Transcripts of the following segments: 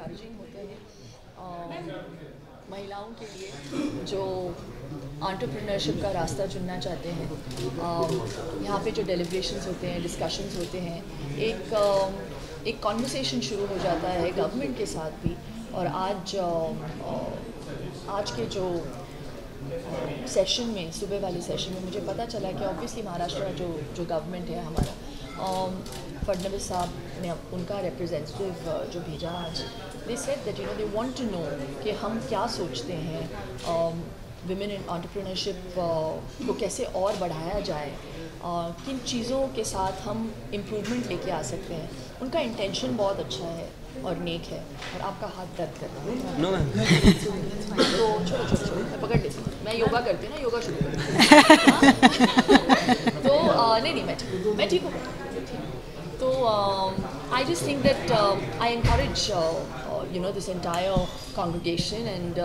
encouraging होते हैं महिलाओं के लिए जो एंटरप्रेन्योरशिप का रास्ता चुनना चाहते हैं. यहाँ पे जो डेलिब्रेशंस होते हैं, डिस्कशंस होते हैं, एक कॉन्वर्सेशन शुरू हो जाता है गवर्नमेंट के साथ भी. और आज के जो सेशन में, सुबह वाले सेशन में मुझे पता चला कि ऑब्वियसली महाराष्ट्र का जो गवर्नमेंट है हमारा, फडणवीस साहब ने उनका रिप्रेजेंटेटिव जो भेजा आज, they said that they want to know कि हम क्या सोचते हैं विमेन इन एंटरप्रेन्योरशिप को कैसे और बढ़ाया जाए, किन चीज़ों के साथ हम इम्प्रूवमेंट लेके आ सकते हैं. उनका इंटेंशन बहुत अच्छा है और नेक है. और आपका हाथ दर्द कर रहा है. नो तो छोड़ो मैं पकड़ लेती हूँ. मैं योगा करती हूँ ना, योगा शुरू करती हूँ. तो नहीं मैं ठीक हूँ. तो I just think that I encourage this entire congregation, and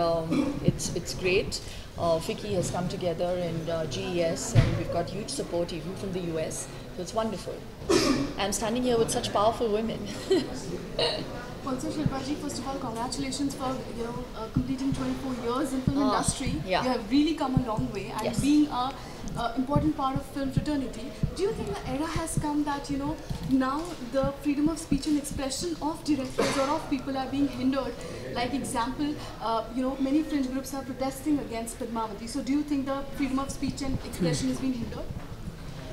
it's great. Ficci has come together, and GES, and we've got huge support even from the US. So it's wonderful. I'm standing here with such powerful women. Also, Shilpa ji, first of all, congratulations for completing 24 years in film industry. Yeah. You have really come a long way, and Yes. being a important part of film fraternity. Do you think the era has come that now the freedom of speech and expression of directors or of people are being hindered? Like example, many fringe groups are protesting against Padmavati. So do you think the freedom of speech and expression is being hindered?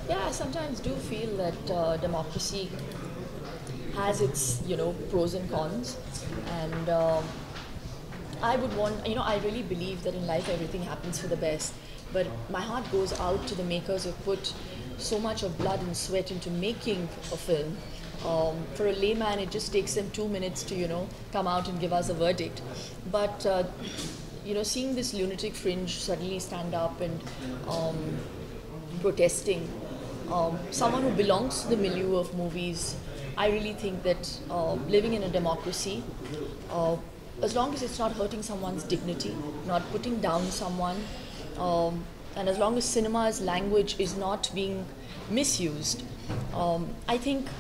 Yeah, I sometimes do feel that democracy has its pros and cons, and I would want I really believe that in life everything happens for the best, but my heart goes out to the makers who put so much of blood and sweat into making a film. For a layman it just takes them 2 minutes to come out and give us a verdict, but seeing this lunatic fringe suddenly stand up and protesting, someone who belongs to the milieu of movies, I really think that living in a democracy, as long as it's not hurting someone's dignity, not putting down someone, and as long as cinema's language is not being misused, I think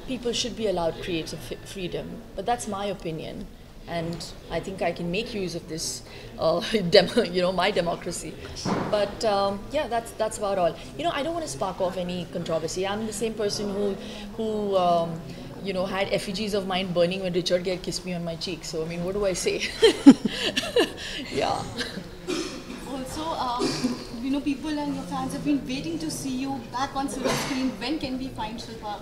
people should be allowed creative freedom. But that's my opinion, and I think I can make use of this, my democracy. But yeah, that's about all. I don't want to spark off any controversy. I'm the same person who had effigies of mine burning when Richard Gere kissed me on my cheek. So I mean, what do I say? Yeah. Also, people and your fans have been waiting to see you back on silver screen. When can we find Shilpa?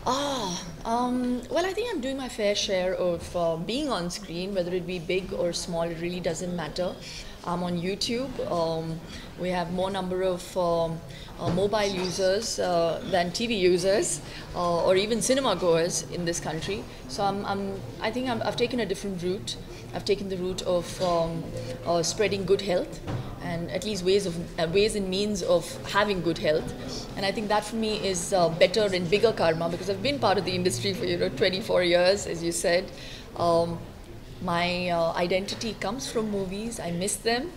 Well, I think I'm doing my fair share of being on screen, whether it be big or small, it really doesn't matter. I'm on YouTube. We have more number of mobile users than TV users, or even cinema goers in this country. So I think I've taken a different route. I've taken the route of spreading good health, and at least ways and means of having good health. And I think that for me is better and bigger karma, because I've been part of the industry for 24 years, as you said. My identity comes from movies. I miss them.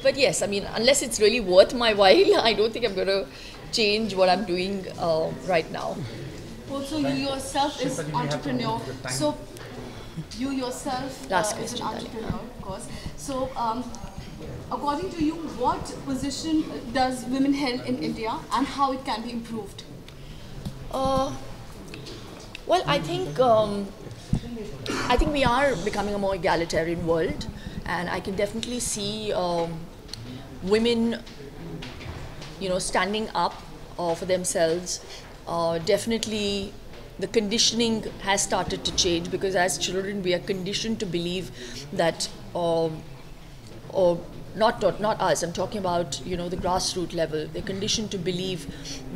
But yes, I mean, unless it's really worth my while, I don't think I'm going to change what I'm doing right now. Also, you yourself is entrepreneur. So, you yourself is an entrepreneur, of course. So, according to you, what position does women hold in India, and how it can be improved? Well, I think we are becoming a more egalitarian world, and I can definitely see women, standing up for themselves. Definitely, the conditioning has started to change, because as children we are conditioned to believe that, or not us, I'm talking about the grassroots level. They're conditioned to believe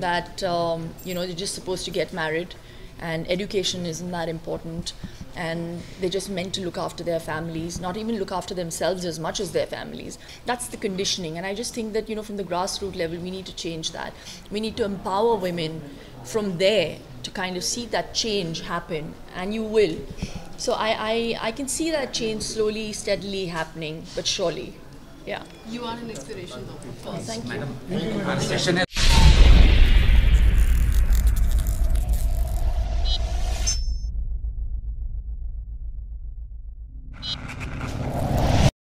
that they're just supposed to get married, and education isn't that important, and they're just meant to look after their families, not even look after themselves as much as their families. That's the conditioning, and I just think that from the grassroots level we need to change that. We need to empower women from there to kind of see that change happen, and you will. So I can see that change slowly, steadily happening, but surely. Yeah. You are an inspiration, though. Oh, thank you. Madam,